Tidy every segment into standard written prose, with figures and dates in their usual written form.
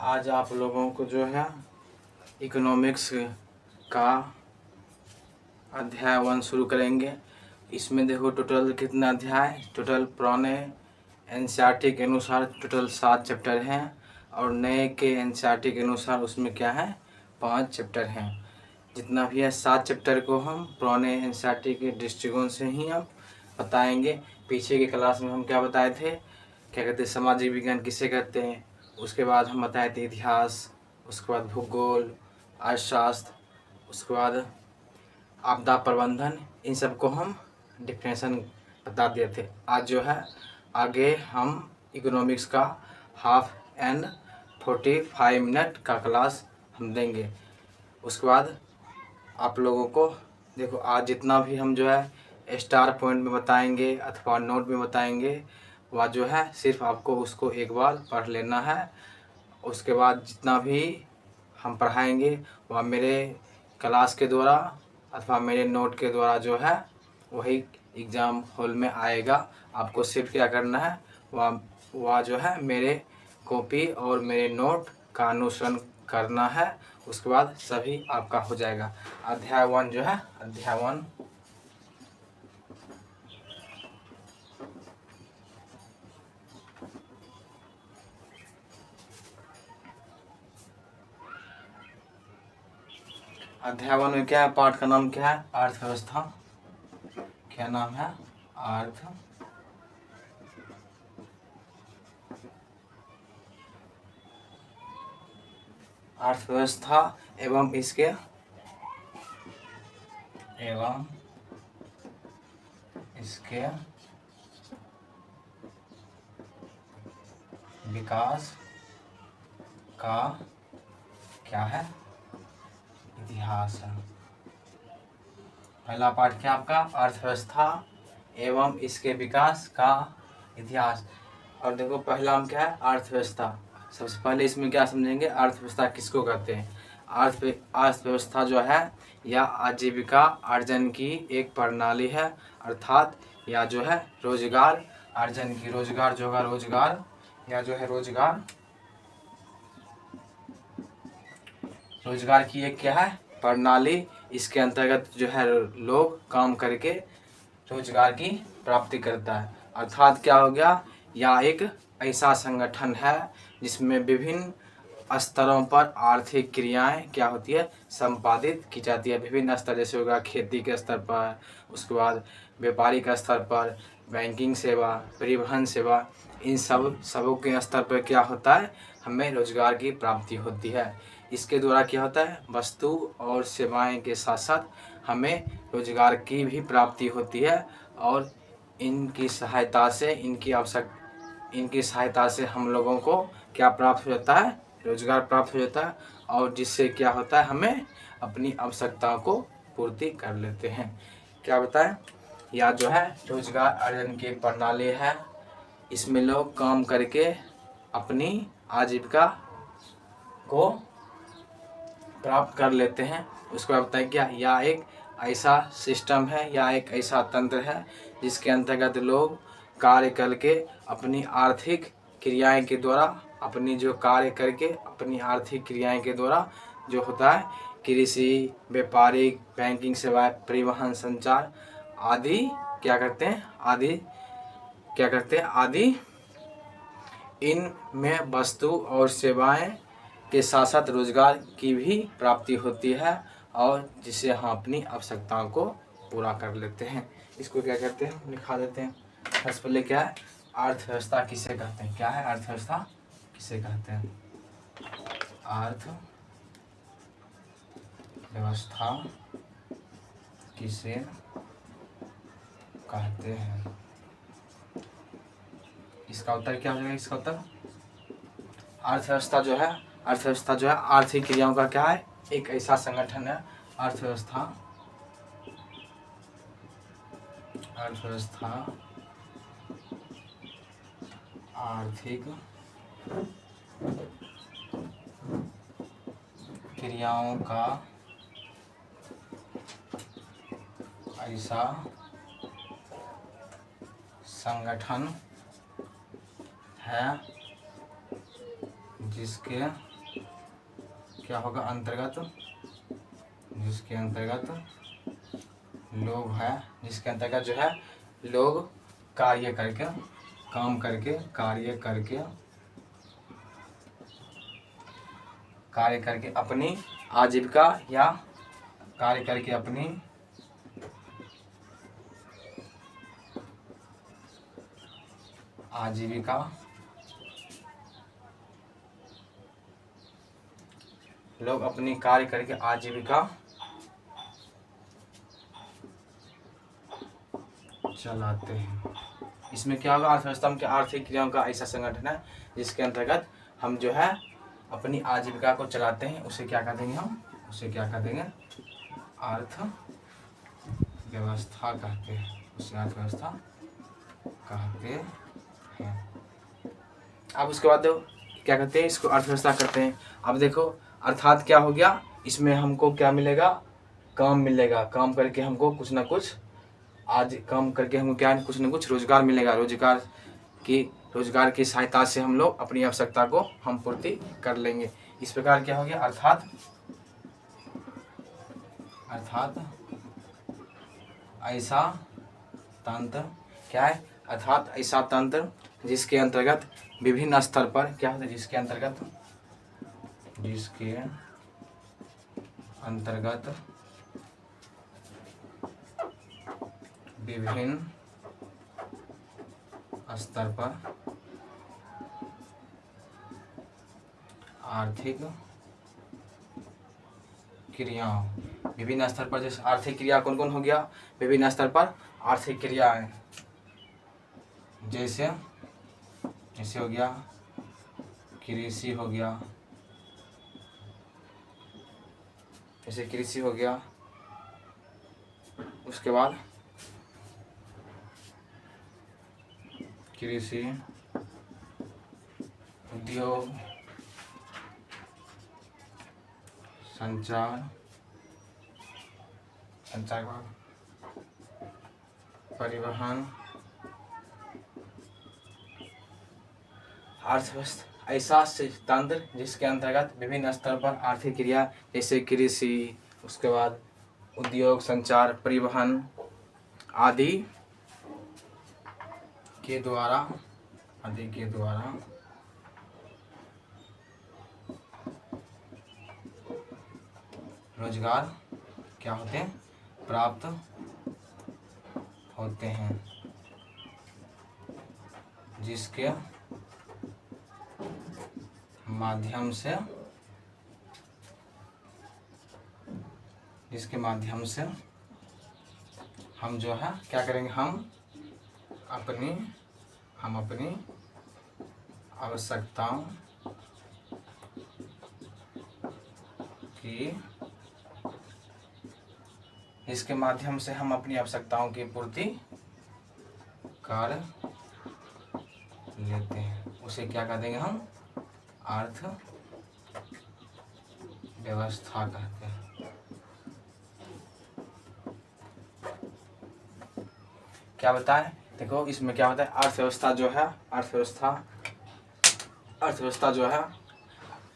आज आप लोगों को जो है इकोनॉमिक्स का अध्याय 1 शुरू करेंगे। इसमें देखो टोटल कितना अध्याय, टोटल पुराने एनसीईआरटी के अनुसार टोटल 7 चैप्टर हैं और नए के एनसीईआरटी के अनुसार उसमें क्या है 5 चैप्टर हैं। जितना भी है 7 चैप्टर को हम पुराने एनसीईआरटी के दृष्टिकोण से ही हम बताएंगे। पीछे की क्लास में हम क्या बताए थे, क्या कहते हैं सामाजिक विज्ञान किसे कहते हैं, उसके बाद हम बताए थे इतिहास, उसके बाद भूगोल, अर्थशास्त्र, उसके बाद आपदा प्रबंधन, इन सब को हम डिफिनेशन बता दिए थे। आज जो है आगे हम इकोनॉमिक्स का हाफ एंड 45 मिनट का क्लास हम देंगे। उसके बाद आप लोगों को देखो आज जितना भी हम जो है स्टार पॉइंट में बताएंगे अथवा नोट में बताएंगे वह जो है सिर्फ आपको उसको एक बार पढ़ लेना है। उसके बाद जितना भी हम पढ़ाएंगे वह मेरे क्लास के द्वारा अथवा मेरे नोट के द्वारा जो है वही एग्ज़ाम हॉल में आएगा। आपको सिर्फ क्या करना है वह जो है मेरे कॉपी और मेरे नोट का अनुसरण करना है। उसके बाद सभी आपका हो जाएगा। अध्याय 1 जो है अध्याय 1 अध्याय 1 में क्या है, पाठ का नाम क्या है, अर्थव्यवस्था। क्या नाम है, अर्थव्यवस्था एवं इसके विकास का क्या है, इतिहास है। पहला पाठ क्या आपका, अर्थव्यवस्था एवं इसके विकास का इतिहास। और देखो पहला हम क्या है, अर्थव्यवस्था। सबसे पहले इसमें क्या समझेंगे, अर्थव्यवस्था किसको कहते हैं। अर्थव्यवस्था जो है यह आजीविका अर्जन की एक प्रणाली है, अर्थात यह जो है रोजगार अर्जन की, रोजगार जो होगा रोजगार या जो है रोजगार की एक क्या है प्रणाली। इसके अंतर्गत जो है लोग काम करके रोजगार की प्राप्ति करता है। अर्थात क्या हो गया, यह एक ऐसा संगठन है जिसमें विभिन्न स्तरों पर आर्थिक क्रियाएं क्या होती है संपादित की जाती है। विभिन्न स्तर जैसे होगा खेती के स्तर पर, उसके बाद व्यापारिक स्तर पर, बैंकिंग सेवा, परिवहन सेवा, इन सबों के स्तर पर क्या होता है हमें रोजगार की प्राप्ति होती है। इसके द्वारा क्या होता है वस्तु और सेवाएं के साथ साथ हमें रोजगार की भी प्राप्ति होती है और इनकी सहायता से हम लोगों को क्या प्राप्त हो जाता है, रोजगार प्राप्त हो जाता है और जिससे क्या होता है हमें अपनी आवश्यकताओं को पूर्ति कर लेते हैं। क्या बताएं, या जो है रोजगार अर्जन की प्रणाली है। इसमें लोग काम करके अपनी आजीविका को प्राप्त कर लेते हैं। उसके बाद बताएं क्या, यह एक ऐसा सिस्टम है या एक ऐसा तंत्र है जिसके अंतर्गत लोग कार्य करके अपनी आर्थिक क्रियाएं के द्वारा जो होता है कृषि, व्यापारिक, बैंकिंग सेवाएं, परिवहन, संचार आदि क्या करते हैं इनमें वस्तु और सेवाएं के साथ साथ रोजगार की भी प्राप्ति होती है और जिससे हम अपनी आवश्यकताओं को पूरा कर लेते हैं। इसको क्या कहते हैं लिखा देते हैं। सबसे पहले क्या है, अर्थव्यवस्था किसे कहते हैं। क्या है, अर्थव्यवस्था किसे कहते हैं। अर्थव्यवस्था किसे कहते हैं। इसका उत्तर क्या हो जाएगा, इसका उत्तर अर्थव्यवस्था जो है आर्थिक क्रियाओं का क्या है एक ऐसा संगठन है। अर्थव्यवस्था आर्थिक क्रियाओं का ऐसा संगठन है जिसके क्या होगा अंतर्गत, जिसके अंतर्गत लोग है, जिसके अंतर्गत जो है लोग कार्य करके, काम करके, कार्य करके अपनी आजीविका या कार्य करके अपनी आजीविका लोग अपनी कार्य करके आजीविका चलाते हैं। इसमें क्या होगा, अर्थव्यवस्था के आर्थिक क्रियाओं का ऐसा संगठन है जिसके अंतर्गत हम जो है अपनी आजीविका को चलाते हैं, उसे क्या कह देंगे हम, उसे क्या कह देंगे, अर्थव्यवस्था कहते हैं, उसे अर्थव्यवस्था कहते हैं। अब उसके बाद क्या कहते हैं, इसको अर्थव्यवस्था करते हैं। अब देखो अर्थात क्या हो गया, इसमें हमको क्या मिलेगा, काम मिलेगा, काम करके हमको कुछ ना कुछ, आज काम करके हमको क्या कुछ ना कुछ रोजगार मिलेगा, रोजगार की सहायता से हम लोग अपनी आवश्यकता को हम पूर्ति कर लेंगे। इस प्रकार क्या हो गया, अर्थात ऐसा तंत्र, क्या है, अर्थात ऐसा तंत्र जिसके अंतर्गत विभिन्न स्तर पर क्या होता है, जिसके अंतर्गत विभिन्न स्तर पर आर्थिक क्रियाओं, विभिन्न स्तर पर, जैसे आर्थिक क्रिया कौन कौन हो गया, विभिन्न स्तर पर आर्थिक क्रिया है, जैसे हो गया कृषि हो गया, जैसे कृषि हो गया, उसके बाद कृषि, उद्योग, संचार, परिवहन, अर्थव्यवस्था ऐसा तंत्र जिसके अंतर्गत विभिन्न स्तर पर आर्थिक क्रिया, जैसे कृषि, उसके बाद उद्योग, संचार, परिवहन आदि के द्वारा रोजगार क्या होते हैं, प्राप्त होते हैं, जिसके माध्यम से हम जो है क्या करेंगे, हम अपनी आवश्यकताओं की, इसके माध्यम से हम अपनी आवश्यकताओं की पूर्ति कर लेते हैं, उसे क्या कह देंगे हम, अर्थव्यवस्था कहते हैं। क्या बताएं, देखो इसमें क्या होता है, अर्थव्यवस्था जो है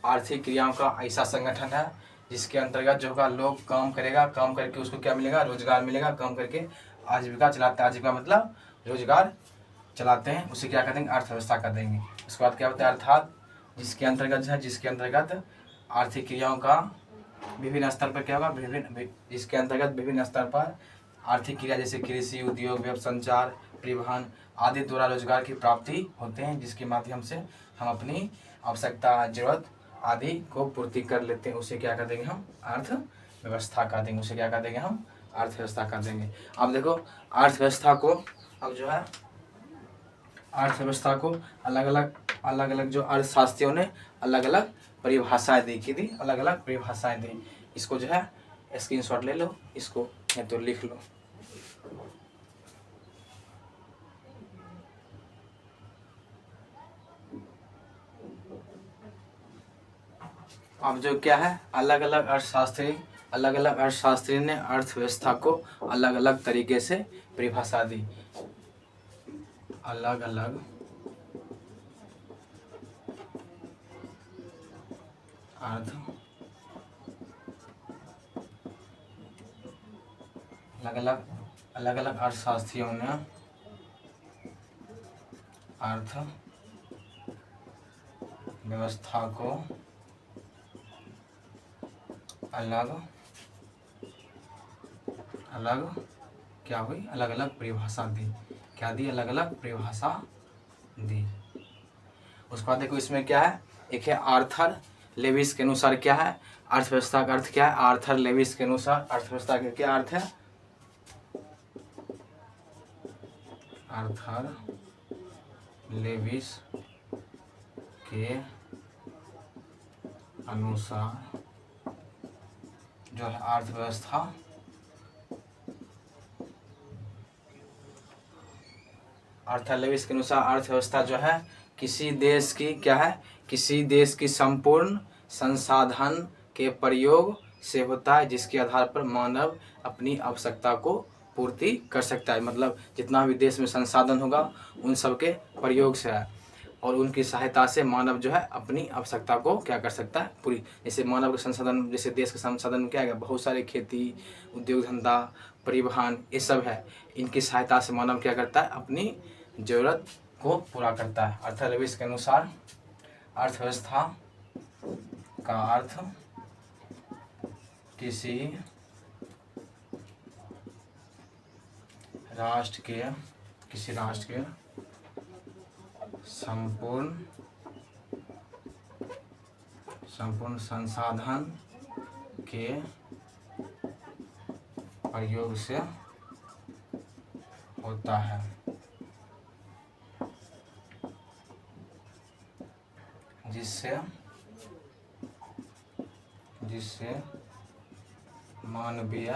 आर्थिक क्रियाओं का ऐसा संगठन है जिसके अंतर्गत जो होगा लोग काम करेगा, काम करके उसको क्या मिलेगा, रोजगार मिलेगा, काम करके आजीविका चलाते हैं, आजीविका मतलब रोजगार चलाते हैं, उसे क्या कर देंगे, अर्थव्यवस्था कर देंगे। उसके बाद क्या होता है, अर्थात जिसके अंतर्गत आर्थिक क्रियाओं का विभिन्न स्तर पर क्या होगा, जिसके अंतर्गत विभिन्न स्तर पर आर्थिक क्रिया, जैसे कृषि, उद्योग, व्यवसाय, संचार, परिवहन आदि द्वारा रोजगार की प्राप्ति होते हैं, जिसके माध्यम से हम अपनी आवश्यकता, जरूरत आदि को पूर्ति कर लेते हैं, उसे क्या कर देंगे हम, अर्थव्यवस्था कर देंगे, उसे क्या कर देंगे हम, अर्थव्यवस्था कर देंगे। अब देखो अर्थव्यवस्था को, अब जो है अर्थव्यवस्था को अलग अलग जो अर्थशास्त्रियों ने अलग अलग परिभाषाएं दी, अलग अलग परिभाषाएं दी। इसको जो है स्क्रीनशॉट ले लो, इसको या तो लिख लो। अब जो क्या है, अलग अलग अर्थशास्त्री ने अर्थव्यवस्था को अलग अलग तरीके से परिभाषा दी, अलग अलग अलग अलग अर्थशास्त्रियों ने अर्थ व्यवस्था को अलग अलग क्या हुई, अलग अलग परिभाषा दी। क्या दी, अलग अलग परिभाषा दी। उसके बाद देखो इसमें क्या है, एक है आर्थर लेविस के अनुसार क्या है अर्थव्यवस्था का अर्थ क्या है। आर्थर लेविस के अनुसार अर्थव्यवस्था का क्या अर्थ है, आर्थर लेविस के अनुसार जो है अर्थव्यवस्था आर्थर लेविस के अनुसार अर्थव्यवस्था जो है किसी देश की क्या है, किसी देश की संपूर्ण संसाधन के प्रयोग से होता है जिसके आधार पर मानव अपनी आवश्यकता को पूर्ति कर सकता है। मतलब जितना भी देश में संसाधन होगा उन सब के प्रयोग से है और उनकी सहायता से मानव जो है अपनी आवश्यकता को क्या कर सकता है, पूरी। जैसे मानव के संसाधन, जैसे देश के संसाधन में क्या है, बहुत सारे खेती, उद्योग धंधा, परिवहन, ये सब है। इनकी सहायता से मानव क्या करता है, अपनी जरूरत को पूरा करता है। आर्थर लेविस के अनुसार अर्थव्यवस्था का अर्थ किसी राष्ट्र के संपूर्ण संसाधन के प्रयोग से होता है जिससे मानवीय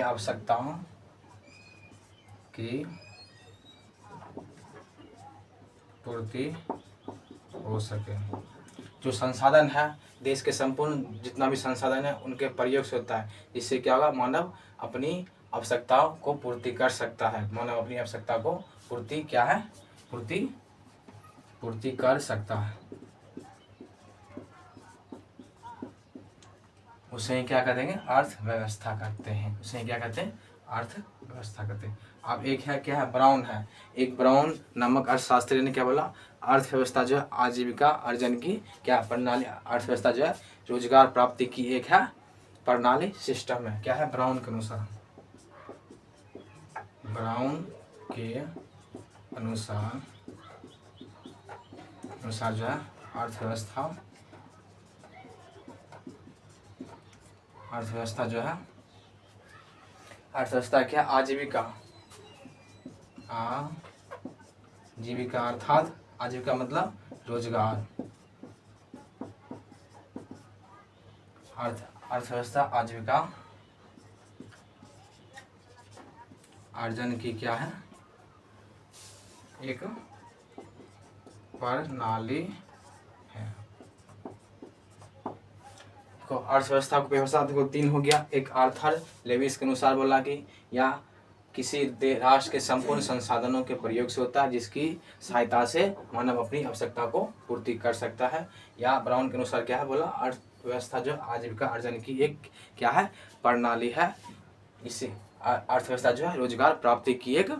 आवश्यकताओं की पूर्ति हो सके। जो संसाधन है देश के संपूर्ण जितना भी संसाधन है उनके प्रयोग से होता है, जिससे क्या होगा, मानव अपनी आवश्यकताओं को पूर्ति कर सकता है। मानव अपनी आवश्यकता को पूर्ति क्या है, पूर्ति कर सकता है। उसे ही क्या करेंगे, अर्थव्यवस्था करते हैं। उसे ही क्या कहते हैं, अर्थव्यवस्था करते हैं। अब एक है क्या है, ब्राउन है। एक ब्राउन नामक अर्थशास्त्री ने क्या बोला, अर्थव्यवस्था जो है आजीविका अर्जन की क्या प्रणाली, अर्थव्यवस्था जो है रोजगार प्राप्ति की एक है प्रणाली, सिस्टम है। क्या है, ब्राउन के अनुसार जो है अर्थव्यवस्था जो है, अर्थव्यवस्था क्या, आजीविका अर्थात आजीविका मतलब रोजगार। अर्थव्यवस्था आजीविका अर्जन की क्या है, एक प्रणाली है। अर्थव्यवस्था को परिभाषा देखो 3 हो गया। एक आर्थर लेविस के अनुसार बोला कि या किसी राष्ट्र के संपूर्ण संसाधनों के प्रयोग से होता है जिसकी सहायता से मानव अपनी आवश्यकता को पूर्ति कर सकता है। या ब्राउन के अनुसार क्या है, बोला अर्थव्यवस्था जो आजीविका अर्जन की एक क्या है, प्रणाली है। इससे अर्थव्यवस्था जो है रोजगार प्राप्ति की एक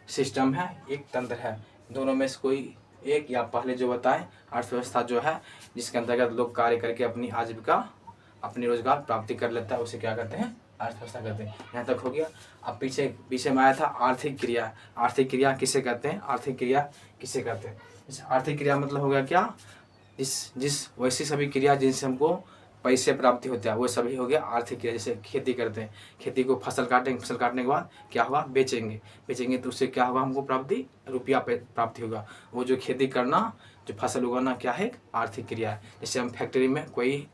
सिस्टम है, एक तंत्र है। दोनों में से कोई एक या पहले जो बताएं, अर्थव्यवस्था जो है जिसके अंतर्गत लोग कार्य करके अपनी आजीविका अपनी रोजगार प्राप्ति कर लेता है, उसे क्या कहते हैं, अर्थव्यवस्था कहते हैं। यहाँ तक हो गया। अब पीछे में आया था आर्थिक क्रिया। आर्थिक क्रिया किसे कहते हैं, आर्थिक क्रिया किसे कहते हैं। आर्थिक क्रिया मतलब हो गया क्या, जिस वैसी सभी क्रिया जिनसे हमको पैसे प्राप्ति होता है वो सभी हो गया आर्थिक क्रिया। जैसे खेती करते हैं, खेती को फसल काटेंगे, फसल काटने के बाद क्या होगा, बेचेंगे तो उससे क्या होगा, हमको प्राप्ति रुपया प्राप्ति होगा। वो जो खेती करना, जो फसल उगाना क्या है, आर्थिक क्रिया है। जैसे हम फैक्ट्री में कोई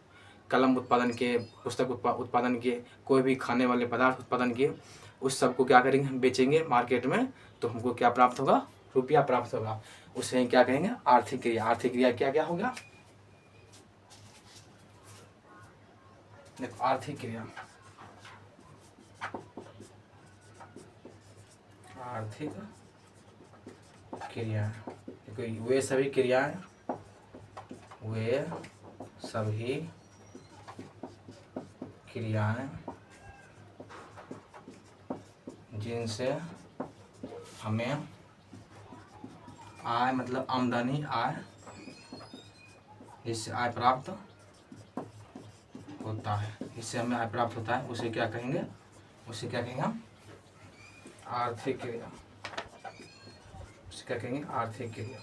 कलम उत्पादन किए, पुस्तक उत्पादन किए, कोई भी खाने वाले पदार्थ उत्पादन किए, उस सब को क्या करेंगे, हम बेचेंगे मार्केट में, तो हमको क्या प्राप्त होगा, रुपया प्राप्त होगा। उसे ही क्या कहेंगे, आर्थिक क्रिया। आर्थिक क्रिया क्या क्या होगा, देखो आर्थिक क्रिया, आर्थिक क्रियाएं, वे सभी क्रियाएं, वे सभी क्रियाएं जिनसे हमें आय मतलब आमदनी, आय, जिससे आय प्राप्त होता है, इससे हमें आय प्राप्त होता है, उसे क्या कहेंगे, उसे क्या कहेंगे हम, आर्थिक क्रिया। उसे क्या कहेंगे, आर्थिक क्रिया।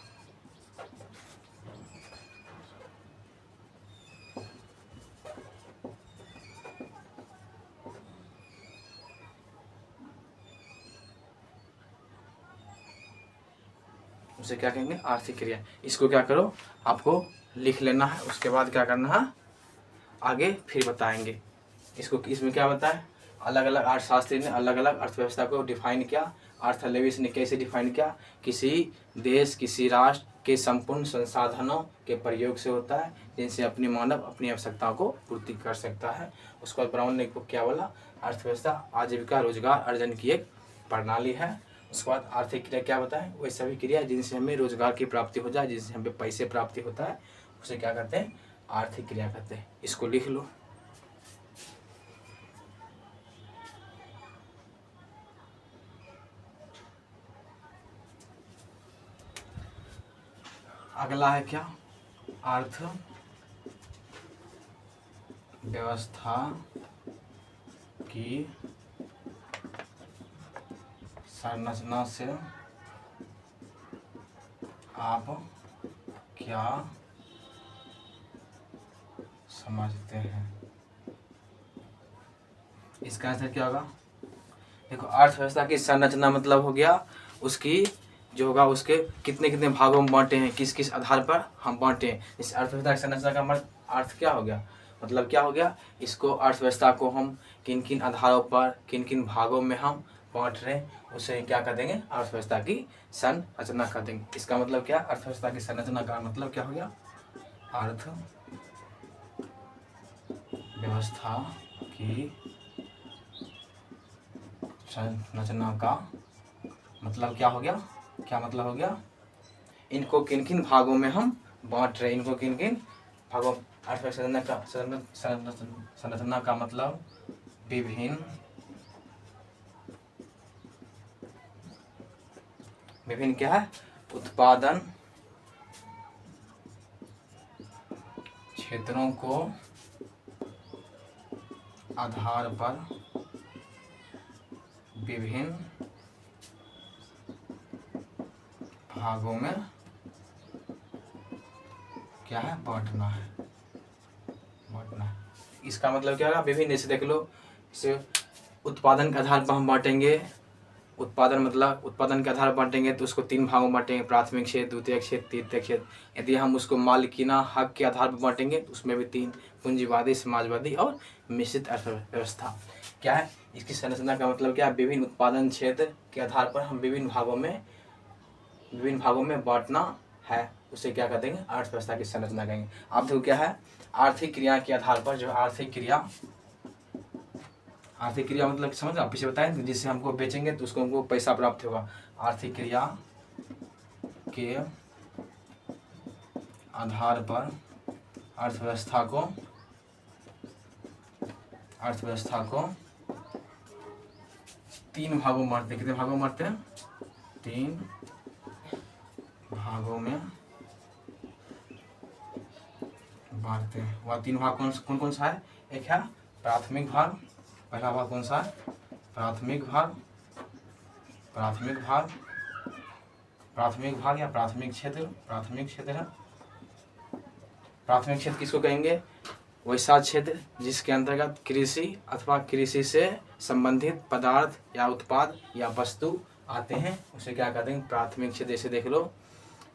उसे क्या कहेंगे, आर्थिक क्रिया। इसको क्या करो, आपको लिख लेना है, उसके बाद क्या करना है आगे फिर बताएंगे। इसको इसमें क्या बताया, अलग अलग अर्थशास्त्री ने अलग अलग अर्थव्यवस्था को डिफाइन किया। आर्थलेविस ने कैसे डिफाइन किया, किसी देश, किसी राष्ट्र के संपूर्ण संसाधनों के प्रयोग से होता है, जिनसे अपनी मानव अपनी आवश्यकताओं को पूर्ति कर सकता है। उसके बाद ब्राउन ने क्या बोला, अर्थव्यवस्था आजीविका रोजगार अर्जन की एक प्रणाली है। उसके बाद आर्थिक क्रिया क्या बताए, वही सभी क्रिया जिनसे हमें रोजगार की प्राप्ति हो जाए, जिनसे हमें पैसे प्राप्ति होता है, उसे क्या कहते हैं, आर्थिक क्रिया कहते हैं। इसको लिख लो। अगला है क्या, अर्थ व्यवस्था की संरचना से आप क्या समझते हैं। इसका आंसर क्या होगा, देखो अर्थव्यवस्था की संरचना मतलब हो गया उसकी जो होगा उसके कितने कितने भागों में बांटे हैं, किस किस आधार पर हम बांटे हैं। इस अर्थव्यवस्था की संरचना का अर्थ क्या हो गया, मतलब क्या हो गया, इसको अर्थव्यवस्था को हम किन किन आधारों पर किन किन भागों में हम बांट रहे हैं, उसे क्या कर देंगे, अर्थव्यवस्था की संरचना कर देंगे। इसका मतलब क्या, अर्थव्यवस्था की संरचना का मतलब क्या हो गया, अर्थव्यवस्था की संरचना का मतलब क्या हो गया, क्या मतलब हो गया, इनको किन किन भागों में हम बांट रहे हैं, इनको किन किन भागों, अर्थव्यवस्था संरचना का मतलब विभिन्न क्या है, उत्पादन क्षेत्रों को आधार पर विभिन्न भागों में क्या है, बांटना है। इसका मतलब क्या होगा, विभिन्न, जैसे देख लो, इसे उत्पादन के आधार पर हम बांटेंगे, उत्पादन मतलब उत्पादन के आधार पर बांटेंगे तो उसको 3 भागों में बांटेंगे, प्राथमिक क्षेत्र, द्वितीयक क्षेत्र, तृतीयक क्षेत्र। यदि हम उसको मालिकाना हक के आधार पर बांटेंगे तो उसमें भी 3, पूंजीवादी, समाजवादी और मिश्रित अर्थव्यवस्था। क्या है, इसकी संरचना का मतलब क्या है, विभिन्न उत्पादन क्षेत्र के आधार पर हम विभिन्न भागों में बांटना है, उसे क्या कर देंगे, अर्थव्यवस्था की संरचना कहेंगे। आप देखो क्या है, आर्थिक क्रिया के आधार पर जो आर्थिक क्रिया मतलब समझ आप पीछे बताएं, जिससे हमको बेचेंगे तो उसको हमको पैसा प्राप्त होगा। आर्थिक क्रिया के आधार पर अर्थव्यवस्था को 3 भागों में बांटते हैं। कितने भागों में बांटते हैं, 3 भागों में बांटते हैं। वह 3 भाग कौन कौन सा है, एक है प्राथमिक भाग, पहला भाग कौन सा है, प्राथमिक भाग या प्राथमिक क्षेत्र है। प्राथमिक क्षेत्र किसको कहेंगे, वैसा क्षेत्र जिसके अंतर्गत कृषि अथवा कृषि से संबंधित पदार्थ या उत्पाद या वस्तु आते हैं, उसे क्या कहते हैं, प्राथमिक क्षेत्र। जैसे देख लो,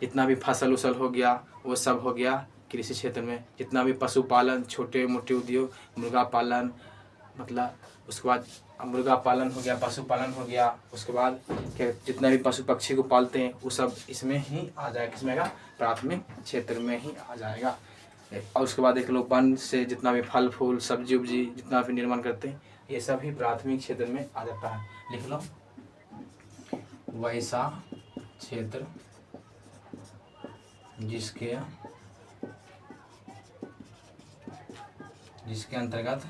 जितना भी फसल उसल हो गया वो सब हो गया कृषि क्षेत्र में। जितना भी पशुपालन, छोटे मोटे उद्योग, मुर्गा पालन, मतलब उसके बाद मुर्गा पालन हो गया, पशुपालन हो गया, उसके बाद क्या जितना भी पशु पक्षी को पालते हैं वो सब इसमें ही आ जाएगा, किसमें आएगा, प्राथमिक क्षेत्र में ही आ जाएगा। और उसके बाद देख लो, वन से जितना भी फल फूल सब्जी उब्जी जितना भी निर्माण करते हैं ये सब ही प्राथमिक क्षेत्र में आ जाता है। लिख लो, वैसा क्षेत्र जिसके अंतर्गत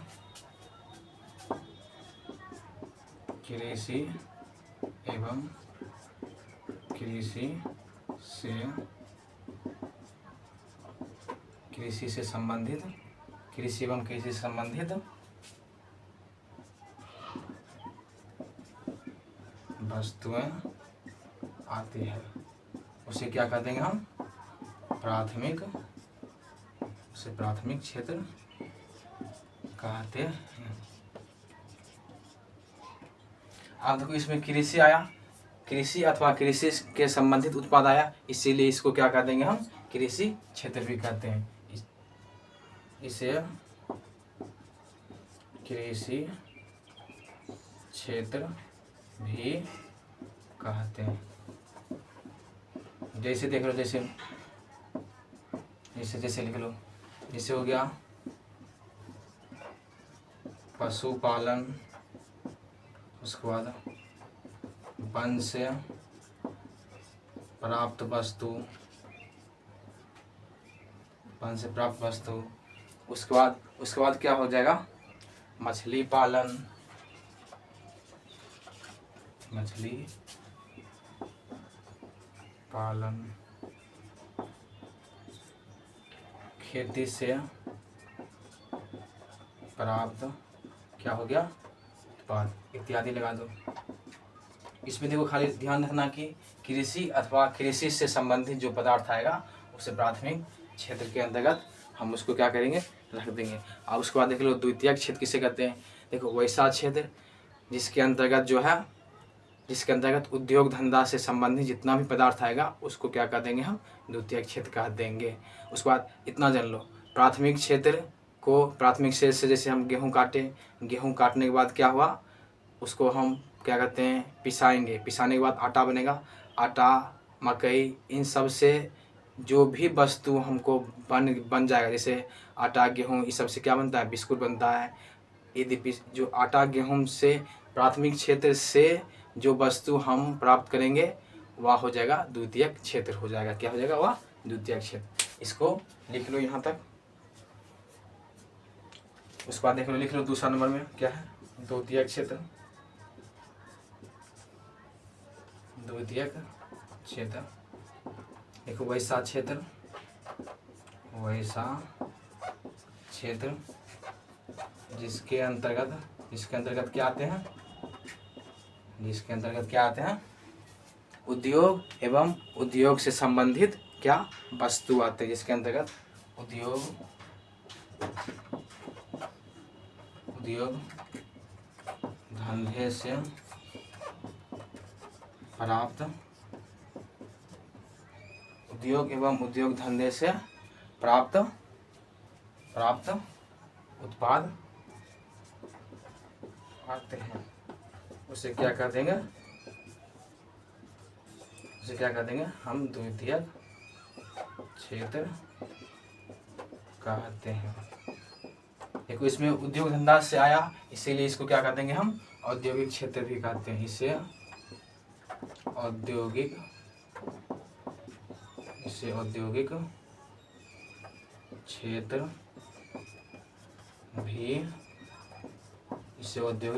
कृषि एवं कृषि से संबंधित वस्तुएं आती है, उसे क्या कर देंगे हम? प्राथमिक क्षेत्र कहते हैं। अब देखो इसमें कृषि आया, कृषि अथवा कृषि के संबंधित उत्पाद आया, इसीलिए इसको क्या कर देंगे हम? कृषि क्षेत्र भी कहते हैं। इसे कृषि क्षेत्र भी कहते हैं। जैसे देख लो, जैसे लिख लो, जैसे हो गया पशुपालन, उसके बाद वन से प्राप्त वस्तु, उसके बाद क्या हो जाएगा? मछली पालन, खेती से प्राप्त क्या हो गया? उत्पाद इत्यादि लगा दो। इसमें देखो खाली ध्यान रखना कि कृषि अथवा कृषि से संबंधित जो पदार्थ आएगा उसे प्राथमिक क्षेत्र के अंतर्गत हम उसको क्या करेंगे? रख देंगे। अब उसके बाद देख लो द्वितीयक क्षेत्र किसे कहते हैं? देखो वैसा क्षेत्र जिसके अंतर्गत उद्योग धंधा से संबंधित जितना भी पदार्थ आएगा उसको क्या कर देंगे? हम द्वितीयक क्षेत्र कह देंगे। उसके बाद इतना जान लो, प्राथमिक क्षेत्र से जैसे हम गेहूं काटने के बाद क्या हुआ? उसको हम क्या कहते हैं? पिसाएंगे। पिसाने के बाद आटा बनेगा। आटा, मकई, इन सब से जो भी वस्तु हमको बन जाएगा, जैसे आटा, गेहूं, इस सब से क्या बनता है? बिस्कुट बनता है। यदि जो आटा गेहूं से प्राथमिक क्षेत्र से जो वस्तु हम प्राप्त करेंगे वह हो जाएगा द्वितीयक क्षेत्र हो जाएगा। क्या हो जाएगा? वह द्वितीयक क्षेत्र। इसको लिख लो यहाँ तक। उसके बाद लिख लो दूसरा नंबर में क्या है? द्वितीयक क्षेत्र। देखो वैसा क्षेत्र जिसके अंतर्गत क्या आते हैं? उद्योग एवं उद्योग से संबंधित क्या वस्तु आते हैं, जिसके अंतर्गत उद्योग धंधे से प्राप्त उत्पाद आते हैं, उसे क्या कर देंगे? हम द्वितीयक क्षेत्र कहते हैं। देखो इसमें उद्योग धंधा से आया, इसीलिए इसको क्या कर देंगे? हम औद्योगिक क्षेत्र भी कहते हैं। इसे औद्योगिक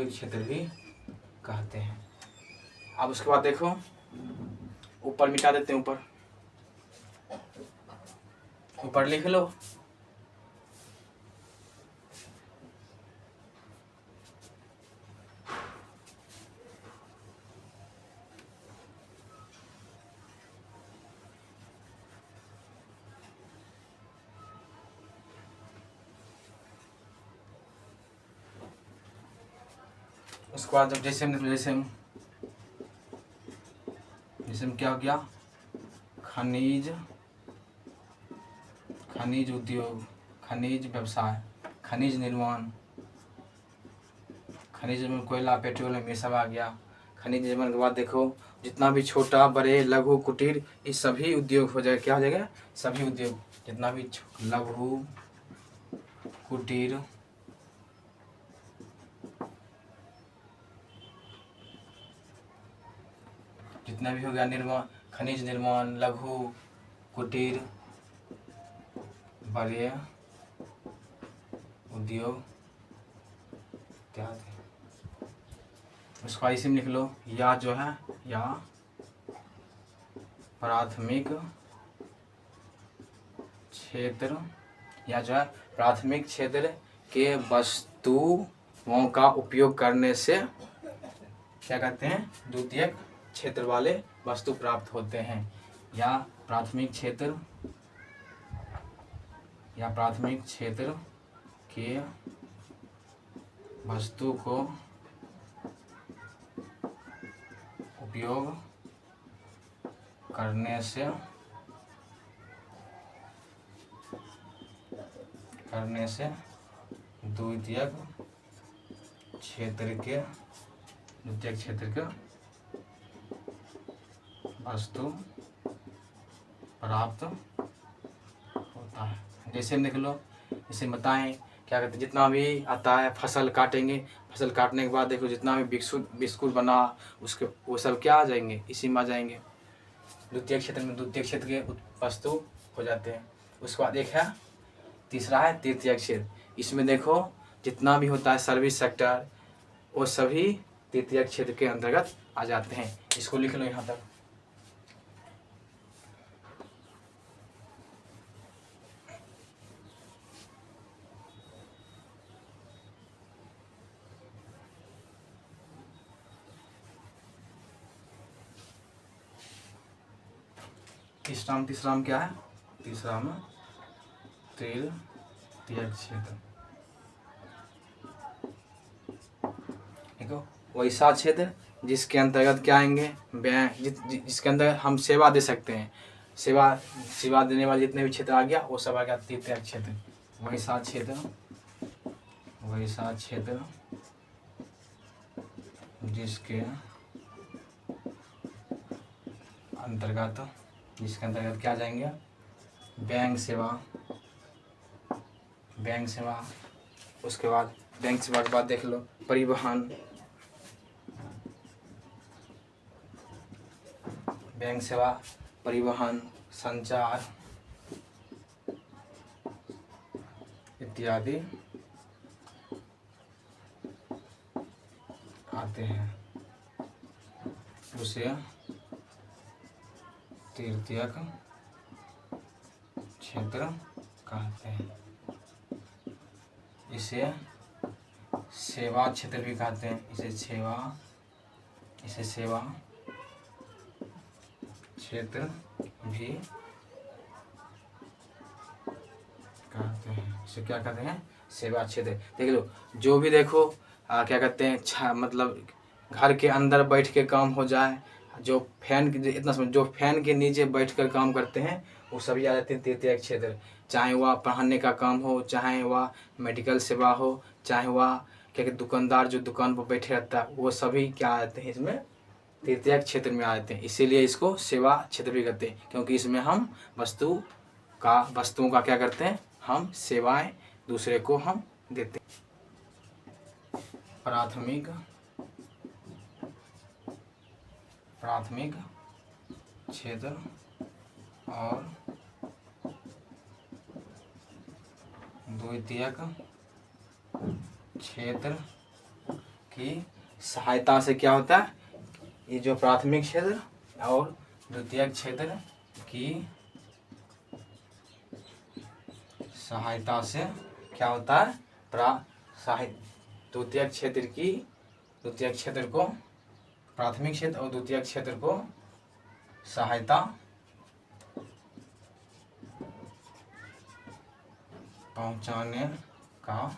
क्षेत्र भी कहते हैं। अब उसके बाद देखो ऊपर मिटा देते हैं, ऊपर लिख लो। उसके बाद जब जैसे क्या हो गया? खनिज उद्योग, खनिज व्यवसाय, खनिज निर्माण, कोयला, पेट्रोलियम, ये सब आ गया। खनिज निर्माण के बाद देखो जितना भी छोटा, बड़े, लघु, कुटीर, ये सभी उद्योग हो जाएगा। क्या हो जाएगा? सभी उद्योग, जितना भी लघु, कुटीर, जितना भी हो गया निर्माण, खनिज निर्माण, लघु, कुटीर, पर्याय उद्योग इत्यादि। उसका इसी में लिख लो, या जो है या प्राथमिक क्षेत्र, या जो है प्राथमिक क्षेत्र के वस्तुओं का उपयोग करने से क्या कहते हैं, द्वितीयक क्षेत्र वाले वस्तु प्राप्त होते हैं। या प्राथमिक क्षेत्र के वस्तु को उपयोग करने से द्वितीयक क्षेत्र के वस्तु प्राप्त होता है। जैसे देख लो, इसे बताएं क्या कहते हैं, जितना भी आता है फसल काटेंगे, फसल काटने के बाद देखो जितना भी बिस्कुट बना उसके वो सब क्या आ जाएंगे, इसी में आ जाएंगे। द्वितीय क्षेत्र में द्वितीय क्षेत्र के वस्तु हो जाते हैं। उसके बाद एक है तीसरा है तृतीय क्षेत्र। इसमें देखो जितना भी होता है सर्विस सेक्टर वो सभी तृतीय क्षेत्र के अंतर्गत आ जाते हैं। इसको लिख लो यहाँ तक। तीसरा में क्या है, तीसरा में तृतीय क्षेत्र। देखो वैसा क्षेत्र जिसके अंतर्गत क्या आएंगे, जिसके अंदर हम सेवा दे सकते हैं, सेवा देने वाले जितने भी क्षेत्र आ गया वो सब आ गया तृतीय क्षेत्र। वैसा क्षेत्र जिसके अंतर्गत क्या जाएंगे, बैंक सेवा। उसके बाद बैंक सेवा के बाद देख लो परिवहन, बैंक सेवा, परिवहन, संचार इत्यादि आते हैं, उसे तृतीयक क्षेत्र कहते हैं। इसे सेवा क्षेत्र भी कहते हैं, इसे सेवा क्षेत्र भी कहते हैं। इसे क्या कहते हैं, सेवा क्षेत्र। देख लो जो भी देखो क्या कहते हैं, मतलब घर के अंदर बैठ के काम हो जाए, जो फैन के नीचे बैठकर काम करते हैं वो सभी आ जाते हैं तृतीय क्षेत्र। चाहे वह पढ़ाने का काम हो, चाहे वह मेडिकल सेवा हो, चाहे वह क्या कहते दुकानदार जो दुकान पर बैठे रहता है, वो सभी क्या आ जाते हैं इसमें तृतीय क्षेत्र में आ जाते हैं। इसीलिए इसको सेवा क्षेत्र भी कहते हैं, क्योंकि इसमें हम वस्तुओं का क्या करते हैं, हम सेवाएं दूसरे को हम देते हैं। प्राथमिक क्षेत्र और द्वितीयक क्षेत्र की सहायता से क्या होता है, ये जो प्राथमिक क्षेत्र और द्वितीयक क्षेत्र की सहायता से क्या होता है, द्वितीयक क्षेत्र को प्राथमिक क्षेत्र और द्वितीयक क्षेत्र को सहायता पहुंचाने का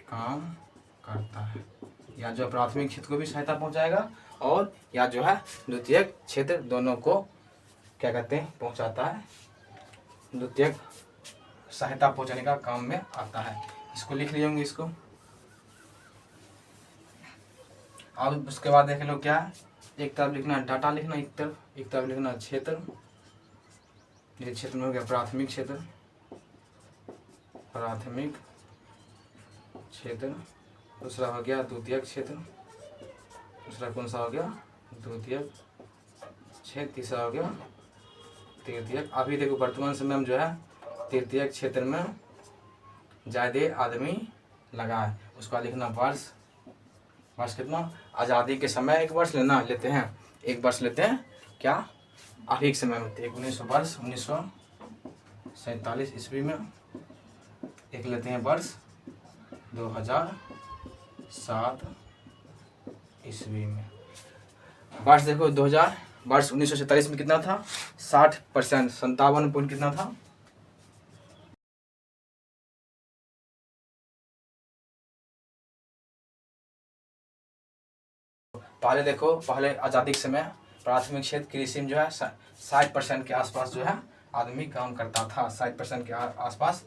काम करता है। या जो प्राथमिक क्षेत्र को भी सहायता पहुंचाएगा और या जो है द्वितीयक क्षेत्र, दोनों को क्या कहते हैं, पहुंचाता है, द्वितीयक सहायता पहुंचाने का काम में आता है। इसको लिख लिए होंगे इसको। अब उसके बाद देख लो क्या है, एक तरफ लिखना डाटा लिखना, एक तरफ लिखना क्षेत्र। ये क्षेत्र में हो गया प्राथमिक क्षेत्र, दूसरा हो गया द्वितीयक क्षेत्र, दूसरा कौन सा हो गया, द्वितीयक क्षेत्र, तीसरा हो गया तृतीयक। अभी देखो वर्तमान समय में जो है तृतीयक क्षेत्र में ज़्यादा आदमी लगा है। उसका लिखना वर्ष। वर्ष कितना? आज़ादी के समय एक वर्ष लेते हैं, एक वर्ष लेते हैं क्या अभी के समय में 1947 ईस्वी में। एक लेते हैं वर्ष 2007 ईस्वी में। वर्ष देखो 2000 वर्ष 1947 में कितना था? 60%, 57 पॉइंट कितना था? पहले देखो, पहले आज़ादी के समय प्राथमिक क्षेत्र कृषि में जो है 60% के आसपास जो है आदमी काम करता था। 60% के आसपास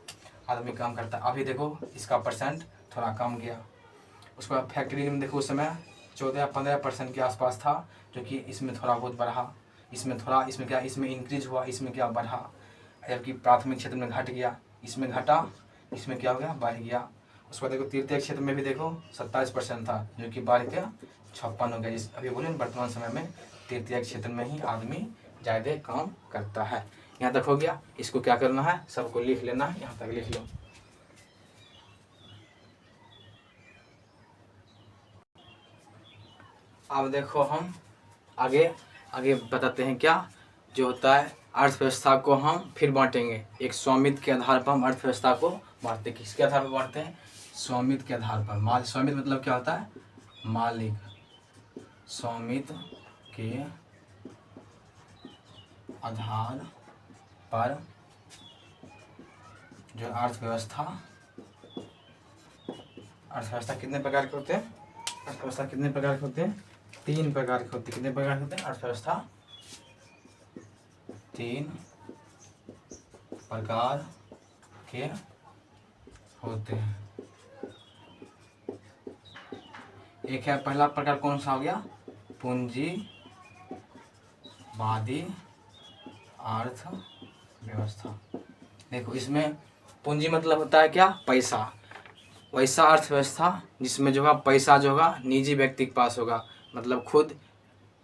आदमी काम करता। अभी देखो इसका परसेंट थोड़ा कम गया। उसके बाद फैक्ट्री में देखो उस समय 14-15% के आसपास था, जो कि इसमें थोड़ा बहुत बढ़ा। इसमें क्या इसमें इंक्रीज हुआ, इसमें क्या बढ़ा। जबकि प्राथमिक क्षेत्र में घट गया, इसमें घटा, इसमें क्या हो गया बढ़ गया। उसके बाद देखो तृतीय क्षेत्र में भी देखो 27% था, जो कि बढ़ के 56 हो गया। जिस अभी बोले वर्तमान समय में तृतीय क्षेत्र में ही आदमी ज़्यादा काम करता है। यहाँ तक हो गया। इसको क्या करना है, सबको लिख लेना है, यहाँ तक लिख लो। अब देखो हम आगे बताते हैं क्या जो होता है। अर्थव्यवस्था को हम फिर बांटेंगे। एक स्वामित्व के आधार पर हम अर्थव्यवस्था को बांटते हैं। किसके आधार पर बांटते हैं? स्वामित्व के आधार पर। स्वामित्व मतलब क्या होता है? मालिक। स्वामित्व के आधार पर जो अर्थव्यवस्था कितने प्रकार के होते हैं? अर्थव्यवस्था कितने प्रकार के होते हैं? 3 प्रकार के होते हैं। कितने प्रकार के होते हैं? अर्थव्यवस्था 3 प्रकार के होते हैं। एक है, पहला प्रकार कौन सा हो गया? पूंजीवादी अर्थव्यवस्था। देखो इसमें पूंजी मतलब होता है क्या? पैसा। वैसा अर्थव्यवस्था जिसमें जो है पैसा जो होगा निजी व्यक्ति के पास होगा, मतलब खुद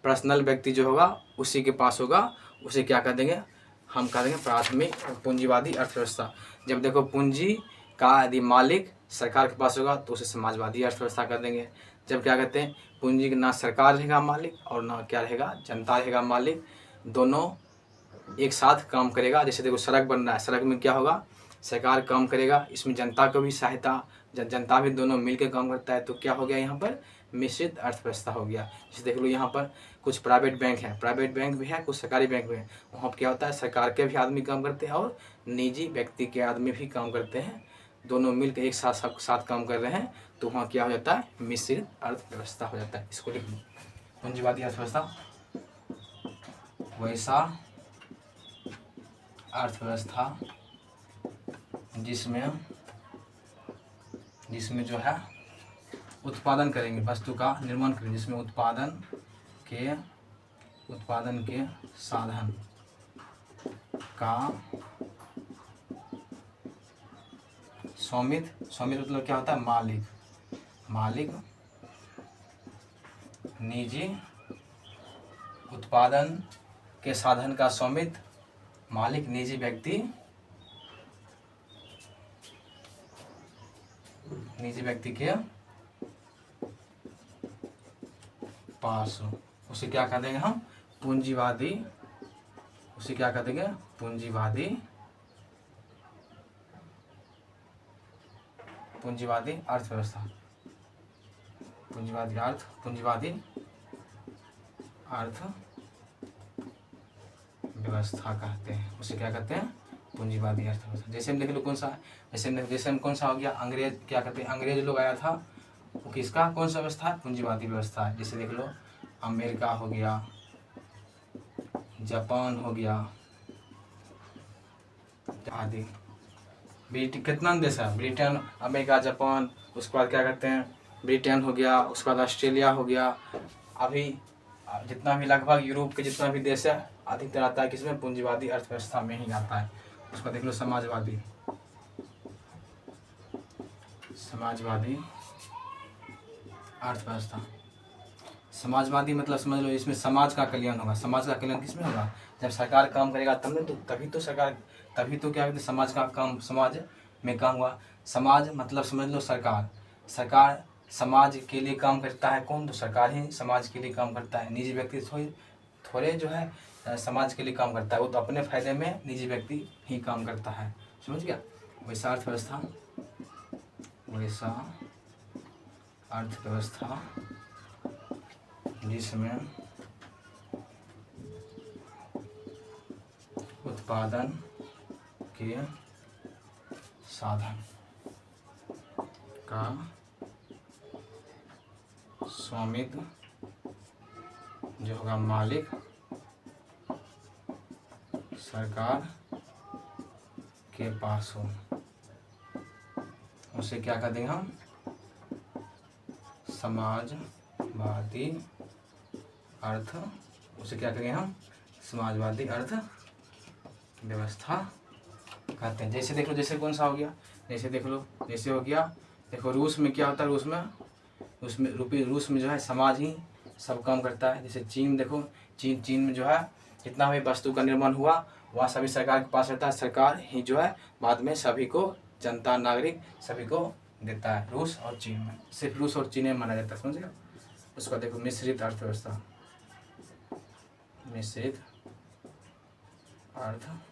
पर्सनल व्यक्ति जो होगा उसी के पास होगा। उसे क्या कर देंगे? हम कह देंगे प्राथमिक पूंजीवादी अर्थव्यवस्था। जब देखो पूंजी का यदि मालिक सरकार के पास होगा तो उसे समाजवादी अर्थव्यवस्था कर देंगे। जब क्या कहते हैं पूंजी का ना सरकार रहेगा मालिक और ना क्या रहेगा जनता रहेगा मालिक, दोनों एक साथ काम करेगा। जैसे देखो सड़क बन रहा है, सड़क में क्या होगा? सरकार काम करेगा, इसमें जनता को भी सहायता, जनता भी दोनों मिलकर काम करता है। तो क्या हो गया यहाँ पर? मिश्रित अर्थव्यवस्था हो गया। जैसे देख लो यहाँ पर कुछ प्राइवेट बैंक है, प्राइवेट बैंक भी है, कुछ सरकारी बैंक भी है। वहाँ पर क्या होता है? सरकार के भी आदमी काम करते हैं और निजी व्यक्ति के आदमी भी काम करते हैं। दोनों मिलकर एक साथ काम कर रहे हैं, तो वहाँ क्या हो जाता है? मिश्रित अर्थव्यवस्था हो जाता है। इसको लिख लो। पूंजीवादी अर्थव्यवस्था वैसा अर्थव्यवस्था जिसमें जो है उत्पादन करेंगे, वस्तु का निर्माण करेंगे, जिसमें उत्पादन के साधन का स्वामित्व मतलब क्या होता है? मालिक निजी उत्पादन के साधन का स्वामित्व मालिक निजी व्यक्ति के पास हो। उसे क्या कह देंगे हम? पूंजीवादी। उसे क्या कह देंगे? पूंजीवादी अर्थव्यवस्था। पूंजीवादी अर्थव्यवस्था कहते हैं। उसे क्या कहते हैं? पूंजीवादी अर्थव्यवस्था। जैसे हम देख लो कौन सा, जैसे हम कौन सा हो गया? अंग्रेज क्या कहते हैं? अंग्रेज लोग आया था, वो किसका कौन सा व्यवस्था है? पूंजीवादी व्यवस्था है। जैसे देख लो अमेरिका हो गया, जापान हो गया आदि। कितना देश है? ब्रिटेन, अमेरिका, जापान, उसके बाद क्या कहते हैं ब्रिटेन हो गया, उसके बाद ऑस्ट्रेलिया हो गया। अभी जितना भी लगभग यूरोप के जितना भी देश है अधिकतर आता है किसमें? पूंजीवादी अर्थव्यवस्था में ही आता है। उसका देख लो समाजवादी अर्थव्यवस्था। समाजवादी मतलब समझ लो इसमें समाज का कल्याण होगा। समाज का कल्याण किसमें होगा? जब सरकार काम करेगा तब नहीं, तो तभी तो क्या कहते हैं, समाज का काम, समाज में काम हुआ। समाज मतलब समझ लो सरकार। सरकार समाज के लिए काम करता है, कौन? तो सरकार ही समाज के लिए काम करता है। निजी व्यक्ति थोड़े जो है समाज के लिए काम करता है, वो तो अपने फायदे में निजी व्यक्ति ही काम करता है। समझ गया? वैसा अर्थव्यवस्था, वैसा अर्थव्यवस्था जिसमें उत्पादन के साधन का स्वामित्व जो होगा मालिक सरकार के पास हो, उसे क्या कर देंगे हम? समाजवादी अर्थ, उसे क्या करेंगे हम? समाजवादी अर्थ व्यवस्था कहते हैं। जैसे देख लो, जैसे कौन सा हो गया, जैसे देख लो, जैसे हो गया, देखो रूस में क्या होता है, रूस में जो है समाज ही सब काम करता है। जैसे चीन देखो, चीन में जो है जितना भी वस्तु का निर्माण हुआ वह सभी सरकार के पास रहता है। सरकार ही जो है बाद में सभी को, जनता नागरिक सभी को देता है। रूस और चीन में, सिर्फ रूस और चीन में माना जाता है। समझ गए? उसका देखो मिश्रित अर्थव्यवस्था, मिश्रित अर्थव्यवस्था।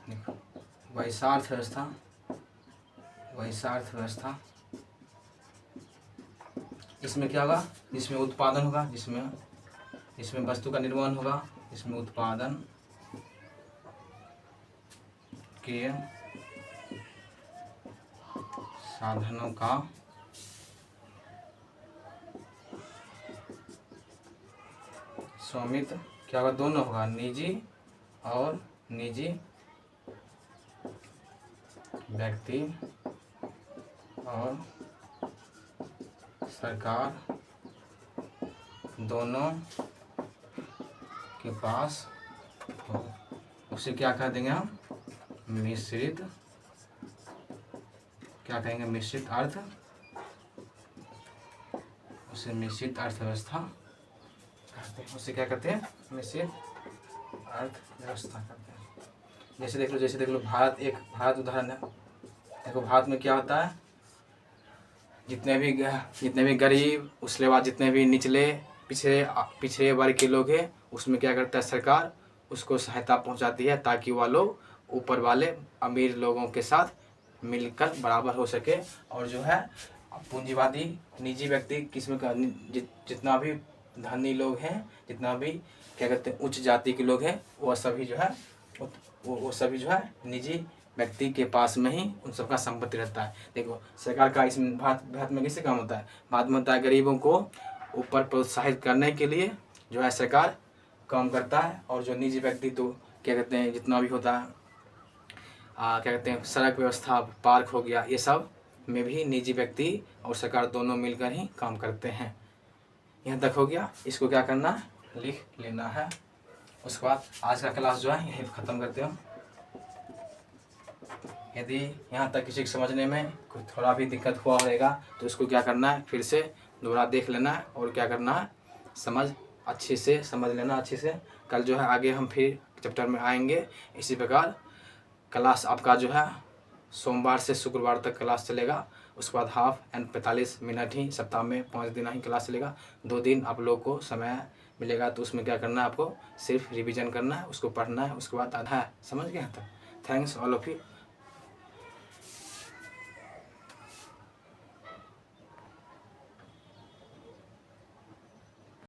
देखो वैसा अर्थव्यवस्था, वैसा अर्थव्यवस्था, इसमें क्या होगा? जिसमें उत्पादन होगा, जिसमें वस्तु का निर्माण होगा, इसमें उत्पादन के साधनों का स्वामित्व क्या होगा? दोनों होगा, निजी और निजी व्यक्ति और सरकार दोनों के पास हो। उसे क्या कह देंगे हम? मिश्रित, क्या कहेंगे? मिश्रित अर्थ, उसे मिश्रित अर्थव्यवस्था कहते हैं। उसे क्या कहते हैं? मिश्रित अर्थव्यवस्था कहते हैं। जैसे देख लो भारत उदाहरण है। देखो भारत में क्या होता है, जितने भी गरीब, उसके बाद जितने भी निचले पिछड़े वर्ग के लोग हैं, उसमें क्या करता है सरकार? उसको सहायता पहुंचाती है ताकि वह लोग ऊपर वाले अमीर लोगों के साथ मिलकर बराबर हो सके। और जो है पूंजीवादी निजी व्यक्ति किस्म का जितना भी धनी लोग हैं, जितना भी क्या कहते हैं उच्च जाति के लोग हैं, वह सभी जो है वो सभी जो है निजी व्यक्ति के पास में ही उन सबका संपत्ति रहता है। देखो सरकार का इसमें भारत में कैसे काम होता है? भारत में होता है गरीबों को ऊपर प्रोत्साहित करने के लिए जो है सरकार काम करता है। और जो निजी व्यक्ति तो क्या कहते हैं जितना भी होता है क्या कहते हैं सड़क व्यवस्था, पार्क हो गया, ये सब में भी निजी व्यक्ति और सरकार दोनों मिलकर ही काम करते हैं। यहाँ तक हो गया। इसको क्या करना है? लिख लेना है। उसके बाद आज का क्लास जो है यहीं ख़त्म करते हो। यदि यहाँ तक किसी को समझने में कोई थोड़ा भी दिक्कत हुआ होगा तो इसको क्या करना है? फिर से दोबारा देख लेना है और क्या करना है? अच्छे से समझ लेना अच्छे से। कल जो है आगे हम फिर चैप्टर में आएंगे। इसी प्रकार क्लास आपका जो है सोमवार से शुक्रवार तक क्लास चलेगा। उसके बाद हाफ एंड 45 मिनट ही सप्ताह में 5 दिन ही क्लास चलेगा। 2 दिन आप लोग को समय मिलेगा तो उसमें क्या करना है? आपको सिर्फ रिवीजन करना है, उसको पढ़ना है, उसके बाद आधा है। समझ गए? तक थैंक्स ऑल ऑफ यू।